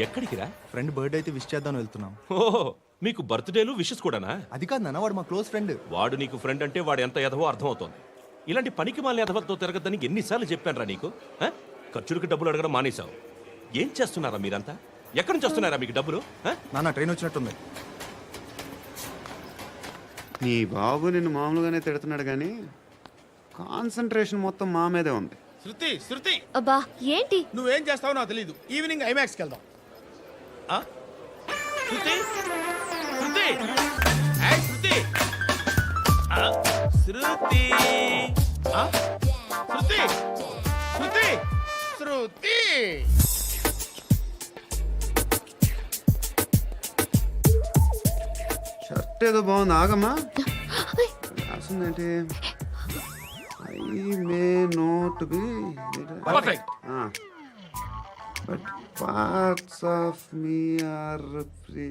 ఎక్కడికి రా? Friend birthday అయితే విష్ చేద్దాం వెళ్తున్నాం. ఓహో, మీకు బర్త్డేలు విషెస్ కూడానా? అది కాదు నాన్న, వాడు మా క్లోజ్ ఫ్రెండ్. వాడు నీకు ఫ్రెండ్ అంటే వాడు ఎంత ఎదవో అర్థమవుతోంది. ఇలాంటి పనికి మాలిన ఎదవలతో తిరగద్దని ఎన్నిసార్లు చెప్పానురా నీకు? ఖర్చులకు డబ్బులు అడగడం మానేశావు. ఏం చేస్తున్నారా మీరంతా? ఎక్కడి నుంచి వస్తున్నారా మీకు డబ్బులు? నాన్న ట్రైన్ వచ్చినట్టుంది. నీ బాబు నిన్ను మామూలుగానే తిడుతున్నాడు కానీ కాన్సన్ట్రేషన్ మొత్తం మా మీదే ఉంది. శృతి శృతి అబ్బా ఏంటి? నువ్వేం చేస్తావో నాకు తెలీదు. ఈవినింగ్ ఐమాక్స్కి వెళ్దాం. శృతి శృతి ఏయ్ శృతి శృతి శృతి శృతి శృతి షర్ట్ ఏదో బాగుంది, ఆగమ్మా. రాసిందేంటి? I may not be perfect. But parts of me are free.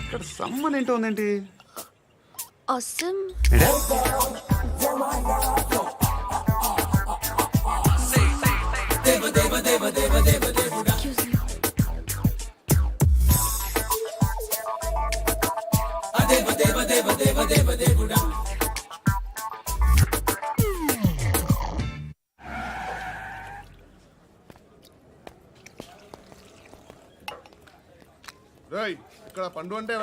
ఇక్కడ సమ్మన్ ఏంటో ఉందేంటి? అసమ్ ఇక్కడ పండు అంటే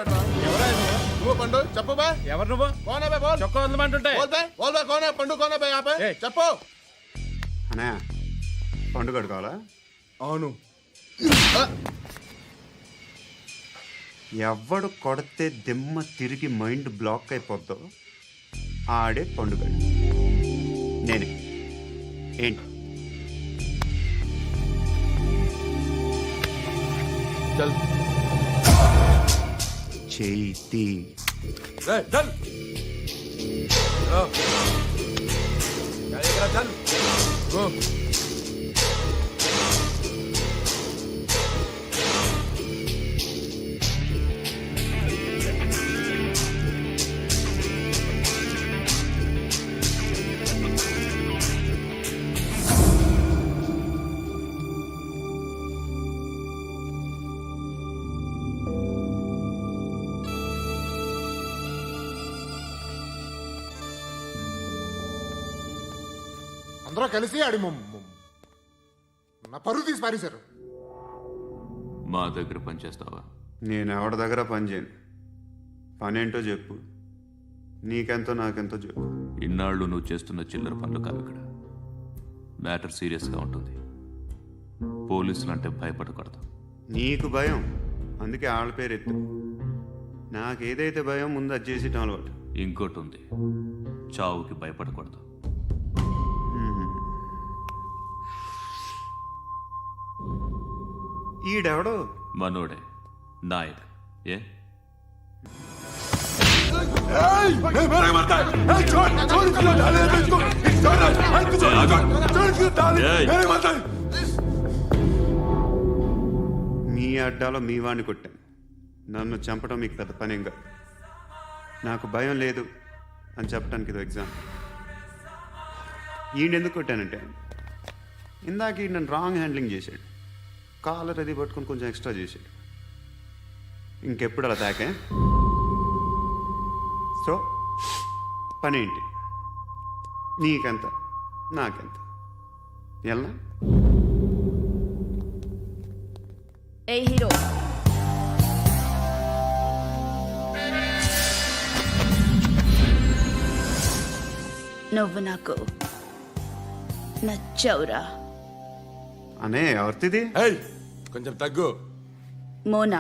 నువ్వు పండు చెప్పు బా. ఎవరు నువ్వు? కోనే బే బోల్. చొక్కా వదలమంటుంటే బోల్ బే బోల్ బే కోనే పండు కోనే బే ఆపే చెప్పు. అనే పండుగ కావాలా? అవును. ఎవడు కొడితే దిమ్మ తిరిగి మైండ్ బ్లాక్ అయిపోద్దో ఆడే పండుగ. నేనే. ఏంటి? చల్ చేతి చల్ చల్ గో. అందరూ కలిసి ఆడి నా పరువు తీసి పారేశారు. మా దగ్గర పనిచేస్తావా? నేను ఎవరి దగ్గర పని చేయను. పనేంటో చెప్పు. నీకెంతో నాకెంతో చెప్పు. ఇన్నాళ్ళు నువ్వు చేస్తున్న చిల్లర పనులు కావు ఇక్కడ. మ్యాటర్ సీరియస్గా ఉంటుంది. పోలీసులు అంటే భయపడకూడదు. నీకు భయం, అందుకే ఆళ్ళ పేరు ఎత్తు. నాకేదైతే భయం ముందు అది చేసి అలవాటు. ఇంకోటి ఉంది, చావుకి భయపడకూడదు. ఈడెవడో మనోడే నాయక్. ఏ మీ అడ్డాలో మీ వాడిని కొట్టాను. నన్ను చంపడం మీకు పెద్ద పనేంగా. నాకు భయం లేదు అని చెప్పడానికి ఇది ఎగ్జామ్. ఈయనెందుకు కొట్టానంటే ఇందాక ఈ నన్ను రాంగ్ హ్యాండ్లింగ్ చేశాడు. కాలర్ అది పట్టుకొని కొంచెం ఎక్స్ట్రా చేశాడు. ఇంకెప్పుడు అలా తాకే. సో పనేంటి? నీకెంత నాకెంత ఎలా? ఏ హీరో నువ్వు నాకు నచ్చవురా. అనే ఎవరిది? కొంచెం తగ్గు. మోనా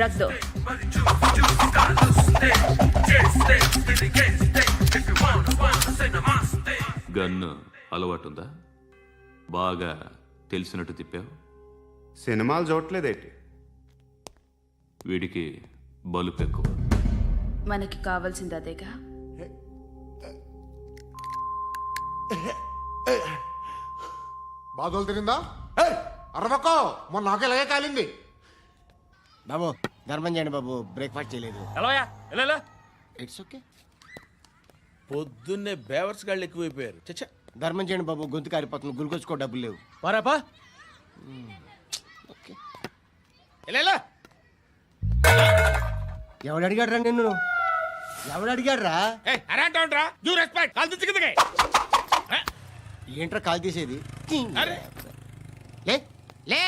రక్ దో. గన్ను అలవాటుందా? బాగా తెలిసినట్టు తిప్పావు. సినిమాలు చూడట్లేదేంటి? వీడికి బలుపు ఎక్కువ. మనకి కావాల్సింది అదేగా. బాధలు తిరిందా? అరవకో, మొన్న నాకు ఇలాగే కాలింది. బాబు ధర్మం చేయండి బాబు, బ్రేక్ఫాస్ట్ చేయలేదు. ఎలా ఇట్స్ ఓకే. పొద్దున్నే బేవర్స్ గాళ్ళు ఎక్కువైపోయారు. చచ్చా ధర్మం చేయండి బాబు, గొంతు కారిపోతుంది, గురికొచ్చుకో డబ్బులు లేవు. పారాపా ఓకే. ఎలా ఎవడు అడిగాడు రా నిన్ను? ఎవడు అడిగాడు రా? అరే అంటావుంట్రా యూ రెస్పెక్ట్ కాల్ తెచ్చి కిందకి ఏంట్రా కాల్ తీసేది? అరే లే లే.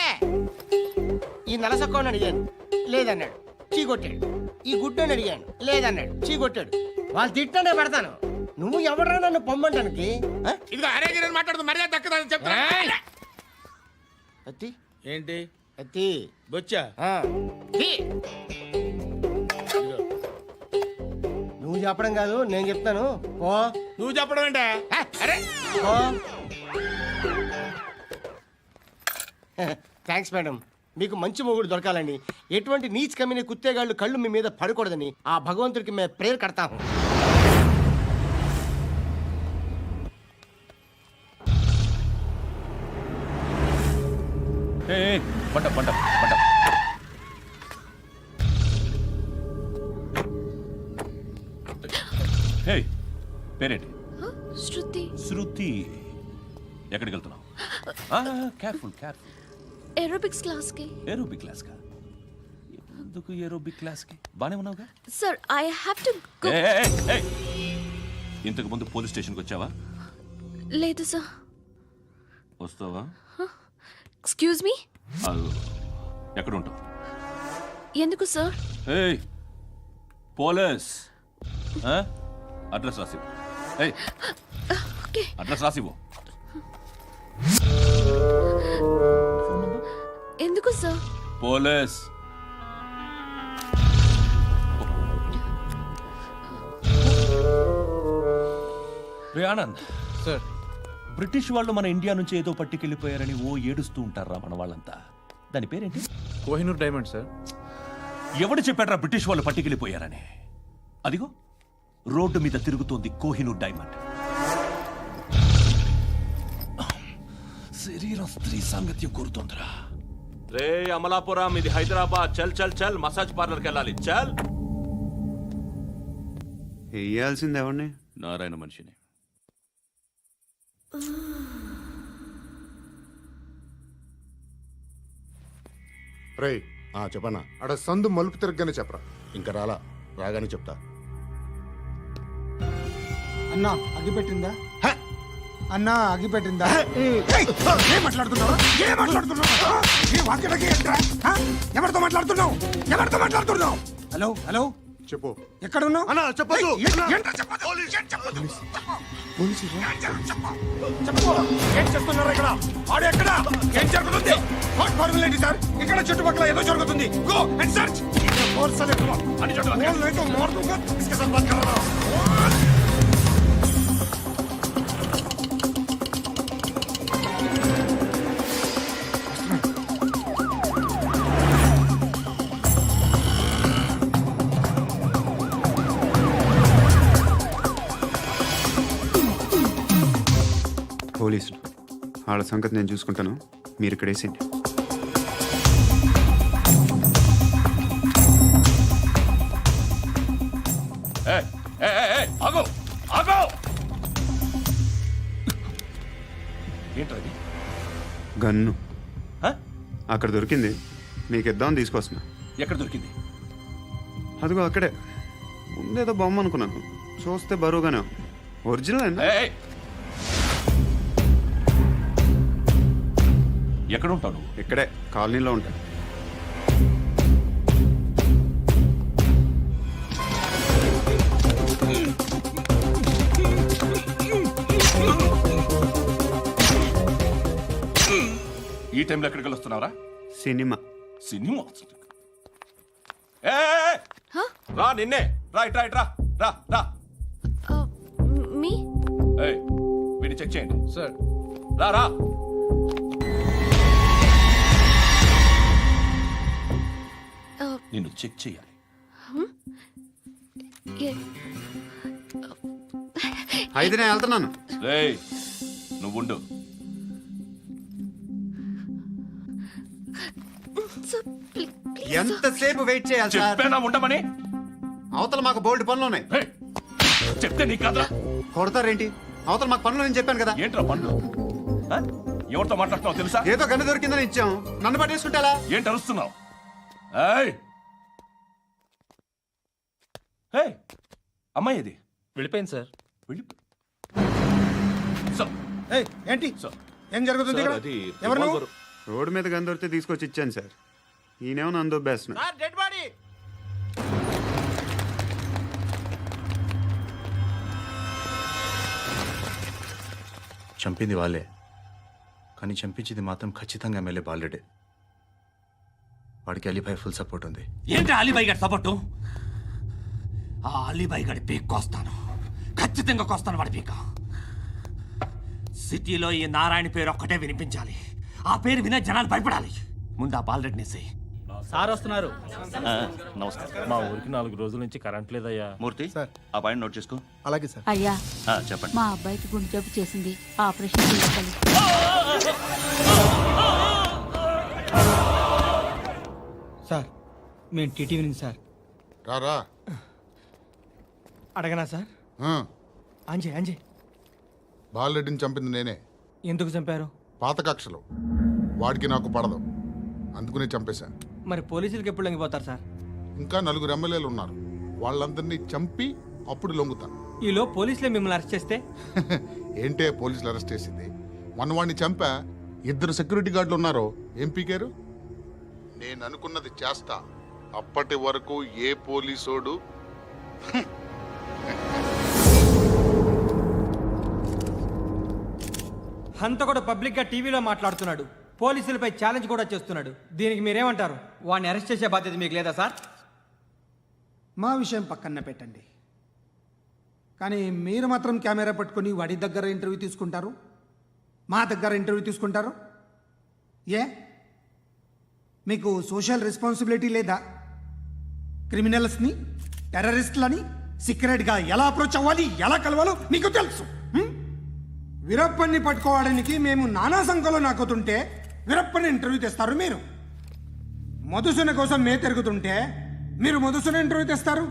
ఈ నలసక్కని అడిగాను, లేదన్నాడు, చీ కొట్టాడు. ఈ గుడ్డని అడిగాను, లేదన్నాడు, చీ కొట్టాడు. వాళ్ళు తిట్టానే పెడతాను. నువ్వు ఎవడరా నన్ను పొమ్మంటానికి? ఆ? ఇదిగో అరే గిరని మాట్లాడుతూ మర్యాద దక్కదని చెప్తా అత్తి ఏంటి అత్తి బొచ్చా ఆ. తీ. నువ్వు చెప్పడం కాదు, నేను చెప్తాను. ఓ నువ్వు చెప్పడం ఏంటే అరే ఓ. Thanks madam. మీకు మంచి మొగుడు దొరకాలని, ఎటువంటి నీచ్ కమ్మిన కుత్తేగాళ్ళు కళ్ళు మీ మీద పడకూడదని ఆ భగవంతుడికి మేము ప్రేయర్ కడతాము. పంట పంట పంట. హే, పేరేంటి? శృతి. శృతి. ఎక్కడికి వెళ్తున్నావు? Careful careful. ఏరోబిక్స్ క్లాస్కి. ఏరోబిక్ క్లాస్కా? ఎందుకు ఏరోబిక్ క్లాస్కి? బానే ఉన్నావుగా? Sir I have to go. ఏయ్, ఏయ్, ఏయ్. ఇంతకు ముందు పోలీస్ స్టేషన్కి వచ్చావా? లేదు సార్. వస్తావా? Excuse me. ఎక్కడ ఉంటావు? ఎందుకు సార్? ఏయ్, పోలీస్. అడ్రస్ రాసివ్వు. ఏయ్, ఓకే. అడ్రస్ రాసివ్వు. ఎందుకు సార్? పోలీస్. రే ఆనంద్ సార్. బ్రిటిష్ వాళ్ళు మన ఇండియా నుంచి ఏదో పట్టుకెళ్ళిపోయారని ఓ ఏడుస్తూ ఉంటారా మన వాళ్ళంతా? దాని పేరేంటి? Kohinoor diamond sir. ఎవడు చెప్పాడ్రా బ్రిటిష్ వాళ్ళు పట్టుకెళ్ళిపోయారని? అదిగో రోడ్డు మీద తిరుగుతోంది కోహినూర్ డైమండ్. శరీరం స్త్రీ సాంగత్యం కోరుతోందిరా. రే అమలాపురం, ఇది హైదరాబాద్. చల్ చల్ చల్, మసాజ్ పార్లర్కి వెళ్ళాలి. చల్. వేయాల్సింది ఎవరిని? నారాయణ మనిషిని. రే చెప్పనా అడ సందు మలుపు తిరగగానే చెప్పరా. ఇంకా రాగానే చెప్తా. అన్నా అగిపెట్టిందా? అన్నా అగిపెట్టిందా? ఏం మాట్లాడుతున్నావు? ఏం మాట్లాడుతున్నావు? ఎవరితో మాట్లాడుతున్నావు? ఎవరితో మాట్లాడుతున్నావు? హలో హలో, చెప్పు. ఎక్కడ ఉన్నావు? అన్నా చెప్పదు. ఏం చేస్తున్నారు ఇక్కడ? ఆడు ఎక్కడ? ఏం జరుగుతుంది? వాట్ ఫార్మల్ ఏంటి సార్? ఇక్కడ చుట్టుపక్కల ఏదో జరుగుతుంది. Go and search. అని పోలీసులు వాళ్ళ సంగతి నేను చూసుకుంటాను, మీరు ఇక్కడ వేసేయండి. ఆగో ఆగో. ఏంటది? గన్ను అక్కడ దొరికింది, మీకు ఇద్దామని తీసుకొస్తున్నా. ఎక్కడ దొరికింది? అదిగో అక్కడే. ముందేదో బొమ్మ అనుకున్నాను, చూస్తే బరువుగానే ఉంది. ఒరిజినల్ అండి. ఎక్కడ ఉంటావు నువ్వు? ఇక్కడే కాలనీలో ఉంటాను. ఈ టైంలో ఎక్కడికి వస్తున్నావురా? సినిమా. సినిమా? రా, నిన్నే. రా ఇట్రా ఇట్రా. రా రా. మీ వీడిని చెక్ చేయండి సార్. రా రా. నిన్ను చెక్ చేయాలి. అయితే నేను వెళ్తున్నాను. రేయ్, నువ్వు ఉండు. ఎంతసేపు వెయిట్ చేయాలి సార్? చెప్పేనా ఉండమని? అవతల మాకు బోల్డ్ పనులు ఉన్నాయి. చెప్తే నీకు కదా. కొడతారేంటి? అవతల మాకు పనులు నేను చెప్పాను కదా. ఏంట్రా పండ్లు ఆ? ఎవరితో మాట్లాడుతున్నావు తెలుసా? ఏదో గన్ను దొరికిందని ఇచ్చాం, నన్ను పట్టేసుకుంటా. ఏంటి అరుస్తున్నావు? ఏయ్! ఏయ్! అమ్మాయి ఇది వెళ్ళిపోయింది సార్. వెళ్ళి సార్, ఏయ్, ఏంటి సార్, ఏం జరుగుతుంది సార్, ఇక్కడ? అది ఎవరు నువ్వు? రివాల్వర్. రోడ్డు మీద గన్ను దొరికితే తీసుకొచ్చి ఇచ్చాను సార్. ఈయనేమో నన్ను దొబ్బేస్తున్నాడు. Sir dead body. చంపింది వాళ్ళే, కానీ చంపించింది మాత్రం ఖచ్చితంగా ఎమ్మెల్యే బాలుడే. వాడికి అలీభాయ్ ఫుల్ సపోర్ట్ ఉంది. ఏంటి అలీబాయి గారి సపోర్టు? ఆ అలీబాయి గారి పీక్ కోస్తాను, ఖచ్చితంగా కోస్తాను వాడి పీక. సిటీలో ఈ నారాయణ పేరు ఒక్కటే వినిపించాలి. ఆ పేరు వినే జనాలు భయపడాలి. ముందు ఆ బాలరెడ్డిని వేసేయ్. సార్ వస్తున్నారు. నమస్కారం. మా ఊరికి 4 రోజుల నుంచి కరెంట్ లేదయ్యా. మూర్తి, సార్. ఆ పాయింట్ నోట్ చేసుకో. అలాగే సార్. అయ్యా, చెప్పండి. మా అబ్బాయికి గుండె జబ్బు చేసింది, ఆపరేషన్ చేయాలి. సార్ మేము టీటీవీ నుంచి సార్. రారా. అడగనా సార్? ఆ, అంజయ్ బాలరెడ్డిని చంపింది నేనే. ఎందుకు చంపారు? పాత కక్షలు. వాడికి నాకు పడదు, అందుకునే చంపేశా. మరి పోలీసులకి ఎప్పుడు లొంగిపోతారు సార్? ఇంకా 4 ఎమ్మెల్యేలు ఉన్నారు, వాళ్ళందరినీ చంపి అప్పుడు లొంగుతా. ఈలో పోలీసులే మిమ్మల్ని అరెస్ట్ చేస్తే? ఏంటే పోలీసులు అరెస్ట్ చేసింది? మొన్న వాడిని చంపా, 2 సెక్యూరిటీ గార్డులు ఉన్నారో ఏం పీకారు? నేను అనుకున్నది చేస్తా. అప్పటి వరకు ఏ పోలీసోడు హంతకుడు పబ్లిక్ గా టీవీలో మాట్లాడుతున్నాడు, పోలీసులపై ఛాలెంజ్ కూడా చేస్తున్నాడు. దీనికి మీరేమంటారు? వాడిని అరెస్ట్ చేసే బాధ్యత మీకు లేదా సార్? మా విషయం పక్కన పెట్టండి, కానీ మీరు మాత్రం కెమెరా పట్టుకొని వాడి దగ్గర ఇంటర్వ్యూ తీసుకుంటారు, మా దగ్గర ఇంటర్వ్యూ తీసుకుంటారు. ఏ మీకు సోషల్ రెస్పాన్సిబిలిటీ లేదా? క్రిమినల్స్ని, టెర్రరిస్టులని సీక్రెట్గా ఎలా అప్రోచ్ అవ్వాలి, ఎలా కలవాలో మీకు తెలుసు. వీరప్పన్ని పట్టుకోవడానికి మేము నానా సంఖ్యలో నాకుతుంటే వీరప్పని ఇంటర్వ్యూ తెస్తారు మీరు. మధుసూన కోసం మే తిరుగుతుంటే మీరు మధుసూన ఇంటర్వ్యూ తెస్తారు.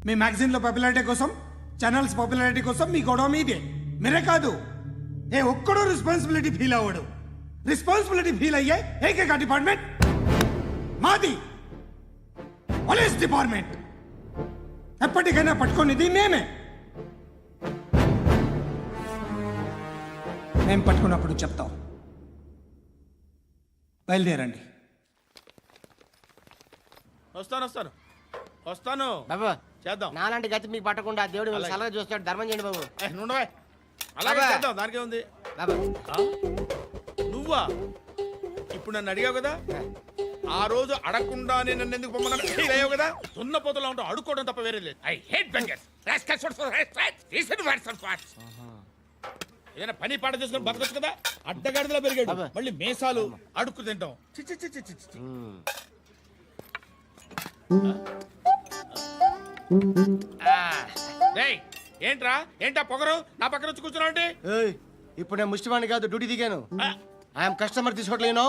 మీ మ్యాగజైన్లో పాపులారిటీ కోసం, ఛానల్స్ పాపులారిటీ కోసం మీ గొడవ మీదే. మీరే కాదు, ఏ ఒక్కడో రెస్పాన్సిబిలిటీ ఫీల్ అవ్వడు. రెస్పాన్సిబిలిటీ ఫీల్ అయ్యే ఏకైక డిపార్ట్మెంట్ మాది, పోలీస్ డిపార్ట్మెంట్. ఎప్పటికైనా పట్టుకునేది మేమే. మేము పట్టుకున్నప్పుడు చెప్తాం. బయలుదేరండి. వస్తాను. బాబు చేద్దాం. నాలాంటి గతి మీకు పట్టకుండా దేవుడు మిమ్మల్ని సలహా చూస్తాడు. ధర్మం చేయండి బాబు. నుండవే. అలాగే అబ్బా. చేద్దాం, దానికే ఉంది. బాబు నువ్వా ఇప్పుడు నన్ను అడిగావు కదా, ఆ రోజు అడగకుండానే నన్ను ఎందుకు పొమ్మన్నాను ఫీల్ అయ్యావు కదా. సున్న పోతలో ఉంటావు, అడుక్కోవడం తప్ప వేరే లేదు. I hate bangers. ఏదైనా పని పాట చేసుకుని బతకొచ్చు కదా. అడ్డగాడిదలా పెరిగాడు, అబ్బా. మళ్ళీ మేసాలు అడుక్కు తింటాం. చి చి చి చి చి చి. డేయ్, ఏంటా పొగరు నా పక్కన వచ్చి కూర్చున్నావు అంటే? ఏయ్, ఇప్పుడు నేను ముష్టివాణి కాదు, డ్యూటీ దిగాను. ఐఎమ్ కస్టమర్ తీసుకోవట్లేను.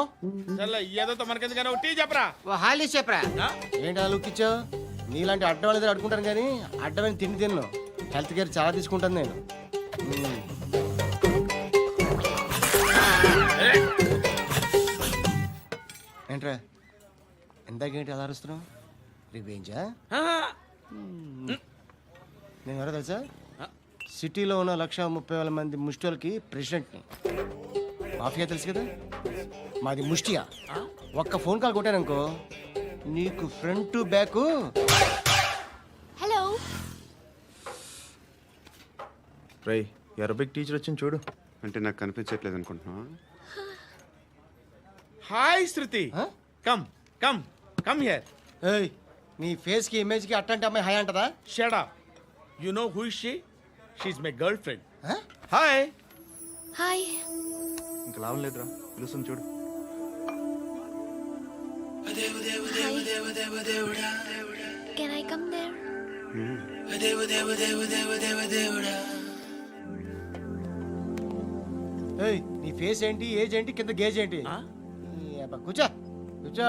చల్ల ఏదో మనకెందుకైనా టీ చెప్పరా. ఓ హాలీ చెప్పరా. ఆ? ఏంటి అలా లుక్ ఇచ్చావు? నీలాంటి అడ్డం వాళ్ళ దగ్గర అడుకుంటాను, కానీ అడ్డమైన తిండి తిన్ను. హెల్త్ కేర్ చాలా తీసుకుంటాను నేను. ఏంట్రా ఇందాకేంటి అలా అరుస్తున్నావు? రివేంజా? నేను ఎవరో తెలుసా? సిటీలో ఉన్న 130,000 మంది ముష్టిలకి ప్రెసిడెంట్ని. మాఫియా తెలుసు కదా, మాది ముష్టియా. ఒక్క ఫోన్ కాల్ కొట్టాననుకో, నీకు ఫ్రంట్ టు బ్యాక్. హలో. రై, అరబిక్ టీచర్ వచ్చింది చూడు. అంటే నాకు కనిపించట్లేదు అనుకుంటున్నా. Hi Shruti. Huh? Come come come here. ఏయ్, నీ ఫేస్ కి ఇమేజ్ కి అట్టంటే అమ్మాయి హై అంటదా? Shut up. You know who is she? She is my girl friend. Huh? Hi. Hi. ఇంకా లాభం లేదురా, పిలుస్తుంది చూడు. Can I come there? ఏయ్, నీ ఫేస్ ఏంటి, ఏజ్ ఏంటి, కింద గేజ్ ఏంటి? ఈ అబ్బా, కూర్చో కూర్చో.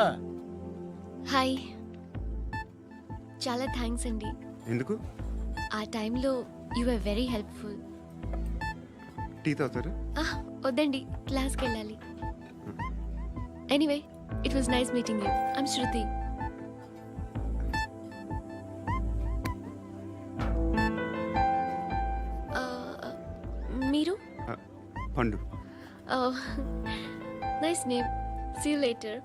హాయ్. చాలా థ్యాంక్స్ అండి. ఎందుకు? ఆ టైంలో you are very helpful. Tea తాగుతారా? వద్దండి, క్లాస్కి వెళ్ళాలి. Anyway, it was nice meeting you. I'm Shruti. మీరు? Pandu. Nice name. See you later.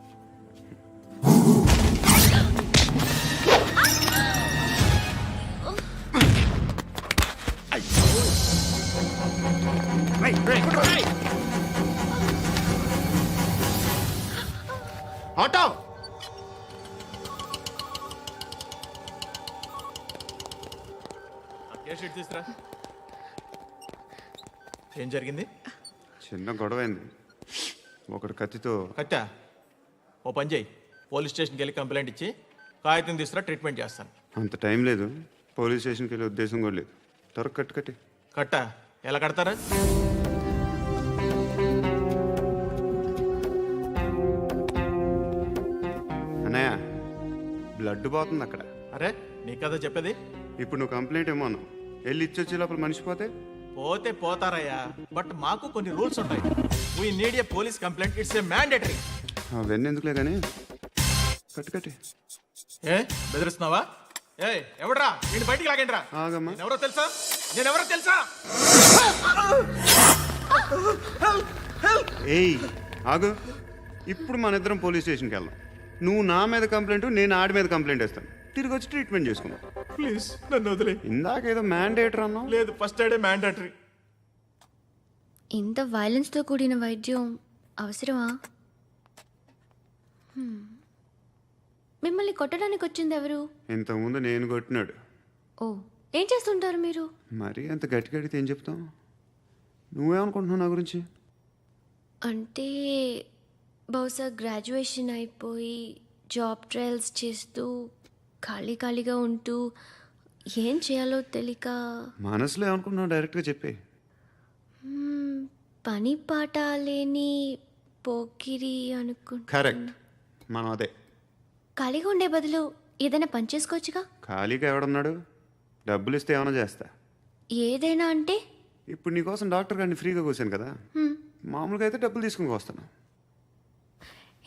Auto తీసుకురా. ఏం జరిగింది? చిన్న గొడవ అయింది. ఒకడు కత్తితో. కట్టా? ఓ పని చేయి, పోలీస్ స్టేషన్కి వెళ్ళి కంప్లైంట్ ఇచ్చి కాగితం తీసుకురా, ట్రీట్మెంట్ చేస్తాను. అంత టైం లేదు. పోలీస్ స్టేషన్కి వెళ్ళే ఉద్దేశం కూడా లేదు. త్వరగా కట్టి. కట్టా? ఎలా కడతారా? అన్నయ్య, బ్లడ్ పోతుంది అక్కడ. అరే నీ కదా చెప్పేది. ఇప్పుడు నువ్వు కంప్లైంట్ ఏమో అన్నావు. వెళ్ళి ఇచ్చొచ్చే లోపల మనిషి పోతే పోతే పోతారయ్యా, బట్ మాకు కొన్ని రూల్స్ ఉంటాయి. We need a police complaint, it's a mandatory. అవన్నీ ఎందుకులే కానీ కట్టి. ఏ బెదిరిస్తున్నావా? ఏ ఎవడ్రా నేను బయటికి లాగండిరా. ఆగమ్మా. నేనెవరో తెలుసా? ఏయ్ ఆగు. ఇప్పుడు మన ఇద్దరం పోలీస్ స్టేషన్కి వెళ్దాం. నువ్వు నా మీద కంప్లైంట్, నేను ఆడి మీద కంప్లైంట్ వేస్తాను. తిరిగి వచ్చి ట్రీట్మెంట్ చేసుకుందాం. ప్లీజ్ నన్ను వదిలే. ఇందాకేదో మ్యాండేటర్ అన్నావు. లేదు, ఫస్ట్ ఎయిడే మ్యాండేటరీ. ఇంత వైలెన్స్తో కూడిన వైద్యం అవసరమా? మిమ్మల్ని కొట్టడానికి వచ్చింది ఎవరు? ఇంతకుముందు నేను కొట్టినాడు. ఓ, ఏం చేస్తుంటారు మీరు? మరి అంత గట్టిగా అడిగితే ఏం చెప్తాం? నువ్వేమనుకుంటున్నావు నా గురించి? అంటే బహుశా గ్రాడ్యుయేషన్ అయిపోయి జాబ్ ట్రయల్స్ చేస్తూ ఖాళీగా ఉంటూ ఏం చేయాలో తెలియక. మనసులో ఏమనుకుంటున్నావు డైరెక్ట్గా చెప్పే. పని పాట లేని పోకిరి అనుకుంటా. కరెక్ట్, మనం అదే. ఖాళీగా ఉండే బదులు ఏదైనా పని చేసుకోవచ్చుగా. ఖాళీగా ఎవడున్నాడు? డబ్బులు ఇస్తే ఏమైనా చేస్తా. ఏదైనా అంటే? ఇప్పుడు నీకోసం డాక్టర్ గారిని ఫ్రీగా కూర్చాను కదా. మామూలుగా అయితే డబ్బులు తీసుకుని వస్తాను.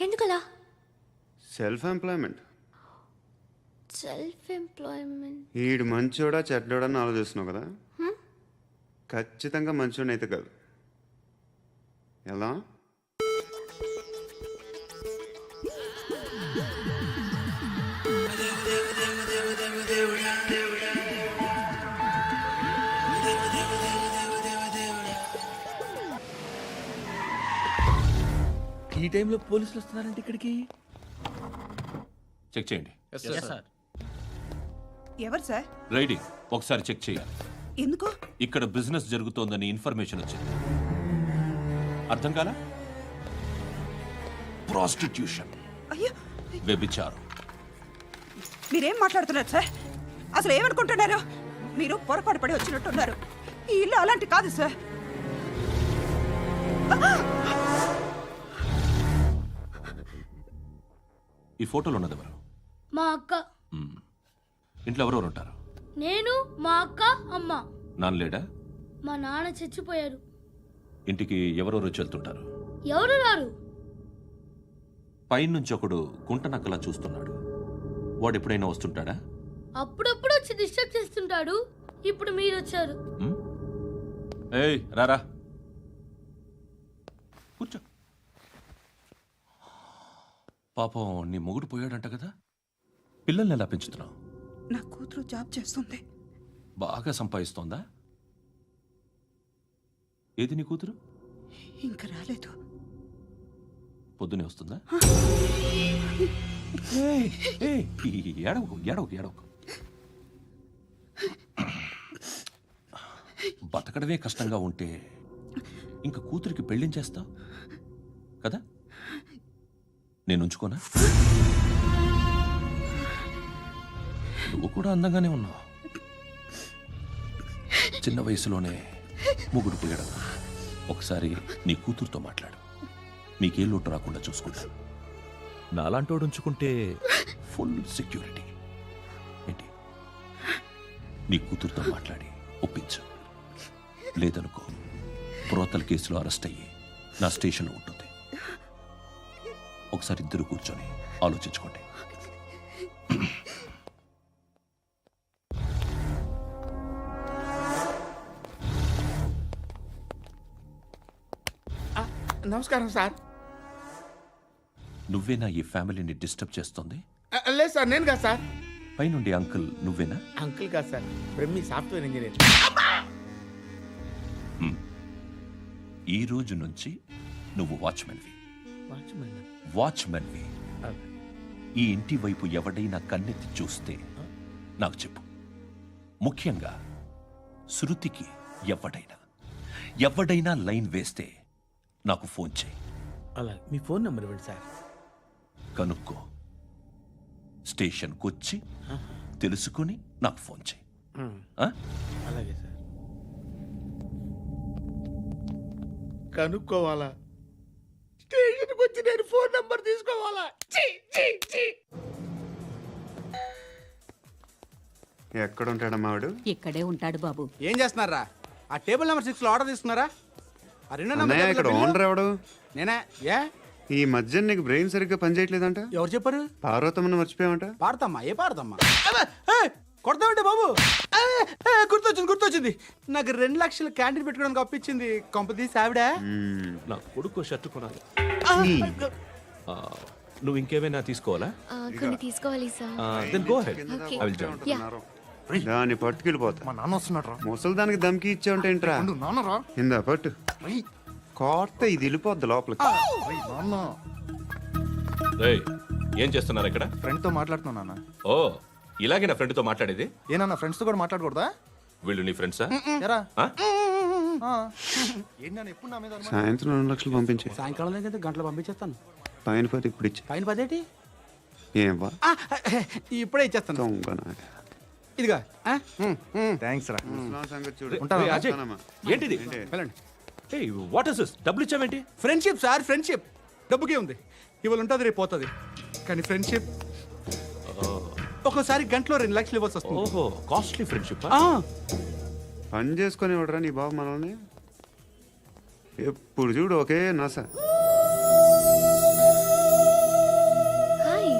ఎందుకలా? Self employment. ఈడు మంచోడా చెడ్డోడా అని ఆలోచిస్తున్నావు కదా. ఖచ్చితంగా మంచోడని అయితే కాదు. ఎలా? ఈ టైంలో పోలీసులు వస్తున్నారంటే ఇక్కడికి. చెక్ చేయండి. ఎవరు సార్? రైడింగ్ ఒకసారి చెక్ చేయాలి. ఎందుకు? ఇక్కడ బిజినెస్ జరుగుతోందని ఇన్ఫర్మేషన్ వచ్చింది. అర్థం కాలా? ప్రాస్టిట్యూషన్, అయ్యో, వ్యభిచారం. మీరేం మాట్లాడుతున్నారు సార్? అసలు ఏమనుకుంటున్నారు? మీరు పొరపాటు పడి వచ్చినట్టున్నారు. ఈ ఇల్లు అలాంటి కాదు సార్. ఈ ఫోటోలో ఉన్నది ఎవరు? మా అక్క. ఇంట్లో ఎవరెవరు ఉంటారు? నేను, మా అక్క, అమ్మ. నాన్న లేడా? మా నాన్న చచ్చిపోయారు. ఇంటికి ఎవరెవరు వచ్చి వెళ్తుంటారు? ఎవరు రారు. పైనుంచి ఒకడు గుంట నక్కలా చూస్తున్నాడు. వాడు ఎప్పుడైనా వస్తుంటాడా? అప్పుడప్పుడు వచ్చి డిస్టర్బ్ చేస్తుంటాడు. ఇప్పుడు మీరు వచ్చారు. ఏయ్ రారా, కూర్చో. పాపం నీ మొగుడు పోయాడంట కదా. పిల్లల్ని ఎలా పెంచుతున్నావు? నా కూతురు జాబ్ చేస్తుంది. బాగా సంపాదిస్తోందా? ఏది నీ కూతురు? ఇంకా రాలేదు. పొద్దునే వస్తుందా? ఏడవకు. బతకడమే కష్టంగా ఉంటే ఇంకా కూతురికి పెళ్ళించేస్తావు కదా. నేను ఉంచుకోనా? నువ్వు కూడా అందంగానే ఉన్నావు. చిన్న వయసులోనే ముగ్గురు పోయడం. ఒకసారి నీ కూతురుతో మాట్లాడు. నీకే లోటు రాకుండా చూసుకుంటా. నాలాంటోడు ఉంచుకుంటే ఫుల్ సెక్యూరిటీ. ఏంటి నీ కూతురుతో మాట్లాడి ఒప్పించు. లేదనుకో బ్రోతల్ కేసులో అరెస్ట్ అయ్యి నా స్టేషన్లో ఉంటుంది. ఒకసారి ఇద్దరు కూర్చొని ఆలోచించుకోండి. నమస్కారం సార్. నువ్వేనా ఈ ఫ్యామిలీని డిస్టర్బ్ చేస్తుంది? లేదు సార్, నేను కాదు సార్. పైనుండి అంకుల్ నువ్వేనా? అంకుల్ కాదు సార్, బ్రహ్మి సాఫ్ట్వేర్ ఇంజనీర్. ఈ రోజు నుంచి నువ్వు వాచ్మెన్వి. వాచ్మెన్ వాచ్మెన్వి. ఈ ఇంటి వైపు ఎవడైనా కన్నెత్తి చూస్తే నాకు చెప్పు. ముఖ్యంగా శృతికి ఎవడైనా లైన్ వేస్తే నాకు ఫోన్ చేయి. అలా మీ ఫోన్ నెంబర్ ఇవ్వండి సార్. కనుక్కో, స్టేషన్కి వచ్చి తెలుసుకుని నాకు ఫోన్ చేయి. ఆ? అలాగే సార్. కనుక్కోవాలా? స్టేషన్కి వచ్చి నేను ఫోన్ నెంబర్ తీసుకోవాలా? ఛీ, ఛీ, ఛీ. ఎక్కడ ఉంటాడమ్మా వాడు? ఇక్కడే ఉంటాడు బాబు. ఏం చేస్తున్నారా? ఆ టేబుల్ నెంబర్ 6 లో ఆర్డర్ తీసుకున్నారా? ఆ రెండో నెంబర్ అన్నయ్య, ఇక్కడ టేబుల్ ఓనర్ ఎవడు? నేనే. ఏ ఈ మధ్య నీకు బ్రెయిన్ సరిగ్గా పనిచేయట్లేదంట. ఎవరు చెప్పారు? పార్వతమ్మను మర్చిపోయామంట. పాడతామ్మా, ఏ పాడతామ్మా? కొడతామంటే బాబు. గుర్తొచ్చింది. నాకు 2 లక్షలు క్యాంటీన్ పెట్టుకోవడానికి అప్పించింది కొంపతీసి ఆవిడ. నా కొడుకు షర్ట్ కొనాలి. ఆ, నువ్వు ఇంకేమైనా తీసుకోవాలా? కొన్ని తీసుకోవాలి sir. Then go head. Okay. I will join. దాన్ని పట్టుకెళ్ళిపోతా. మా నాన్న వస్తున్నాడు. ముసలి దానికి దమ్కి ఇచ్చావుంటేంట్రా? నాన్నరా ఇందా పట్టు. కోర్త ఇది వెళ్ళిపోద్ది లోపలికి. నాన్న రేయ్, ఏం చేస్తున్నారు ఇక్కడ? ఫ్రెండ్ తో మాట్లాడుతున్నా నాన్న. ఓ, ఇలాగే నా ఫ్రెండ్తో మాట్లాడేది? ఏనా ఫ్రెండ్స్ తో కూడా మాట్లాడకూడదా? వీళ్ళు నీ ఫ్రెండ్సా? ఎరా ఆ? ఏంటి నాన్న ఎప్పుడు నా మీద అనుమానం? సాయంత్రం 2 లక్షలు పంపించే. సాయంకాలం దగ్గర గంటలు పంపించేస్తాను. పైన పోతే ఇప్పుడు ఇచ్చే. పైన 10 ఏంటి? ఏం వా ఇప్పుడే ఇచ్చేస్తాను. దొంగనా. ఇదిగా థ్యాంక్స్ రా. ముసలాం సంగతి చూడు. రేయ్, అజయ్, ఉంటానమ్మా. ఏంటిది? వెళ్ళండి. ఏయ్, వాట్ ఇస్ దిస్? డబ్బులు ఇచ్చావేంటి? Friendship sir, friendship. డబ్బుకే ఉంది. ఇవాళ ఉంటుంది, రేపు పోతుంది. కానీ ఫ్రెండ్షిప్ ఒక్కోసారి గంటలో 2 లక్షలు ఇవ్వాల్సి వస్తుంది. ఓహో, కాస్ట్లీ ఫ్రెండ్షిప్. పని చేసుకొని ఇవ్వడరా నీ బాబు మనల్ని? ఎప్పుడు చూడు ఒకే నస. హాయ్.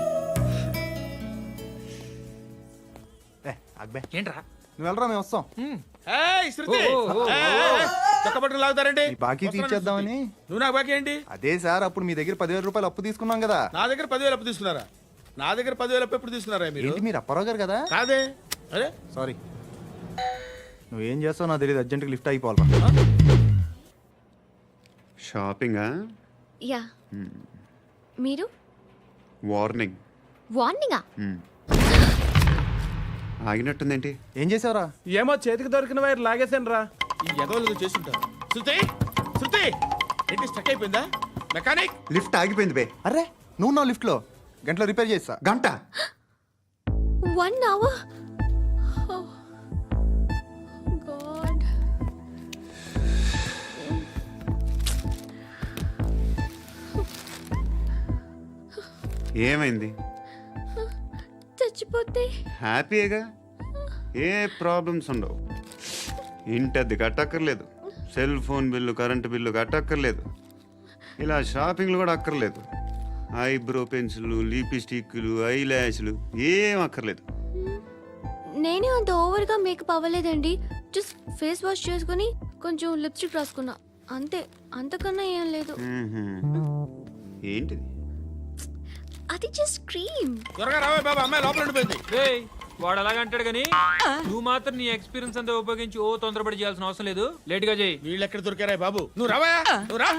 అక్బే ఏంట్రా? నువ్వు వెళ్ళరా, మేము వస్తాం. ఏయ్, శృతి. ఏయ్, చొక్కా పట్టుకుని లాగుతారండి? ఈ బాకీ తీర్చేద్దామని. నువ్వు నాకు బాకీ ఏంటి? అదే సార్, అప్పుడు మీ దగ్గర 10,000 రూపాయలు అప్పు తీసుకున్నాం కదా. నా దగ్గర 10,000 అప్పు తీసుకున్నారా? నా దగ్గర 10,000 అప్పు ఎప్పుడు తీసుకున్నారా మీరు? ఏంటి మీరు అప్పారావు గారు కదా? కాదే. అరే సారీ. నువ్వేం చేస్తావు నాకు తెలియదు, అర్జెంట్గా లిఫ్ట్ అయిపోవాలరా. షాపింగా? యా. మీరు? వార్నింగ్. వార్నింగా? ఆగినట్టుందేంటి? ఏం చేసావురా? ఏమో చేతికి దొరికిన వైర్ లాగేసాను రా. ఈ ఎగవలు చేస్తుంటారు. శృతి, శృతి, ఏంటి స్టక్ అయిపోయిందా? మెకానిక్. లిఫ్ట్ ఆగిపోయింది బే. అరే నువ్వు నా లిఫ్ట్లో గంటలో రిపేర్ చేస్తా. గంట? 1 hour? Oh. God. ఏమైంది? చచ్చిపోతే? హ్యాపీగా, ఏ ప్రాబ్లమ్స్ ఉండవు. ఇంటి అద్దె కట్టక్కర్లేదు, cell phone bill, current bill కట్టక్కర్లేదు, ఇలా షాపింగ్లు కూడా అక్కర్లేదు. ఐబ్రో పెన్సిల్లు, లిప్స్టిక్లు, ఐ ల్యాష్లు ఏం అక్కర్లేదు. నేనే అంత ఓవర్గా మేకప్ అవ్వలేదండి. జస్ట్ ఫేస్ వాష్ చేసుకుని కొంచెం లిప్స్టిక్ రాసుకున్నా అంతే. అంతకన్నా ఏం లేదు. ఏంటిది? అది జస్ట్ క్రీమ్. త్వరగా రావే బాబా, అమ్మాయి లోపల ఉండిపోయింది. వాడు అలాగంటాడు కానీ నువ్వు మాత్రం నీ ఎక్స్పీరియన్స్ అంతా ఉపయోగించి తొందరపడి చేయాల్సిన అవసరం లేదు. లేట్ గా చేయి. వీళ్ళు ఎక్కడ దొరికారా బాబు? నువ్వు రావా, నువ్వు రా.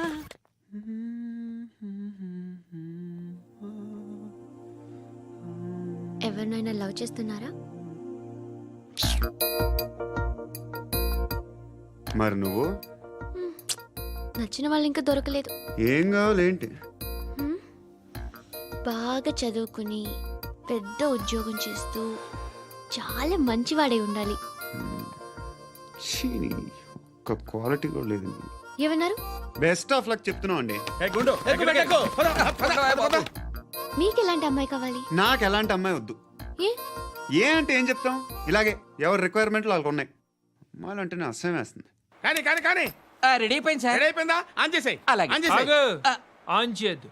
ఎవరినైనా లవ్ చేస్తున్నారా? మరి నువ్వు? నచ్చిన వాళ్ళు ఇంకా దొరకలేదు. ఏం కావాలి ఏంటి? బాగా చదువుకుని పెద్ద ఉద్యోగం చేస్తూ చాలా మంచివాడై ఉండాలి. ఒక్క క్వాలిటీ కూడా లేదు. ఏమన్నారు? బెస్ట్ ఆఫ్ లక్ చెప్తున్నావు అండి. మీకు ఎలాంటి అమ్మాయి కావాలి? నాకు ఎలాంటి అమ్మాయి వద్దు. ఏ ఏ అంటే ఏం చెప్తాం, ఇలాగే ఎవరి రిక్వైర్మెంట్లు వాళ్ళకు ఉన్నాయి. అమ్మాయిలు అంటేనే అసహ్యం వేస్తుంది. కానీ కానీ కానీ రెడీ అయిపోయింది సార్. రెడీ అయిపోయిందా? ఆన్ చేసేయ్. అలాగే. ఆన్ చేసేయ్. ఆగు. ఆన్ చేయద్దు.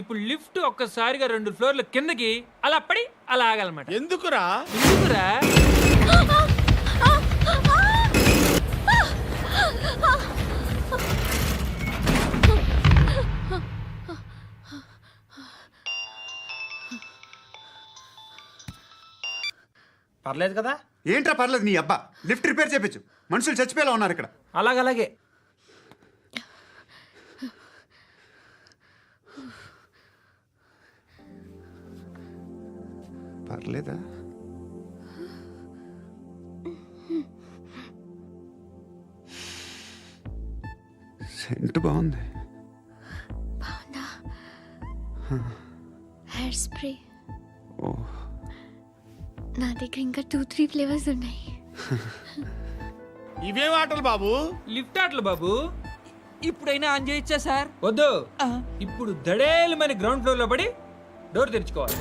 ఇప్పుడు లిఫ్ట్ ఒక్కసారిగా 2 ఫ్లోర్ల కిందకి అలా పడి అలా ఆగాలన్నమాట. ఎందుకురా? ఎందుకురా? పర్లేదు కదా? ఏంట్రా పర్లేదు నీ అబ్బా, లిఫ్ట్ రిపేర్ చేయించు. మనుషులు చచ్చిపోయేలా ఉన్నారు ఇక్కడ. అలాగే. పర్లేదా? సెంట్ బాగుంది. బాగుందా? Hair spray. ఓ, నా దగ్గర ఇంకా 2-3 ఫ్లేవర్స్ ఉన్నాయి. ఇవేం ఆటలు బాబు? లిఫ్ట్ ఆటలు బాబు. ఇప్పుడైనా ఆన్ చేయొచ్చా సార్? వద్దు. ఇప్పుడు దడేలు మరి గ్రౌండ్ ఫ్లోర్ లో పడి డోర్ తెరుచుకోవాలి.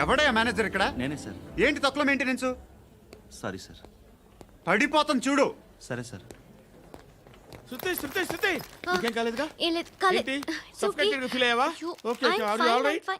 ఎవడయ్యా మేనేజర్ ఇక్కడ? నేనే సార్. ఏంటి తక్కువ మెయింటెనెన్స్? Sorry sir. పడిపోతాం చూడు. సరే సార్. శృతి నీకేం కాలేదుగా? ఏం లేదు, కాలేదు. ఏంటి? Suffocated గా feel అయ్యావా? Okay, are you all right?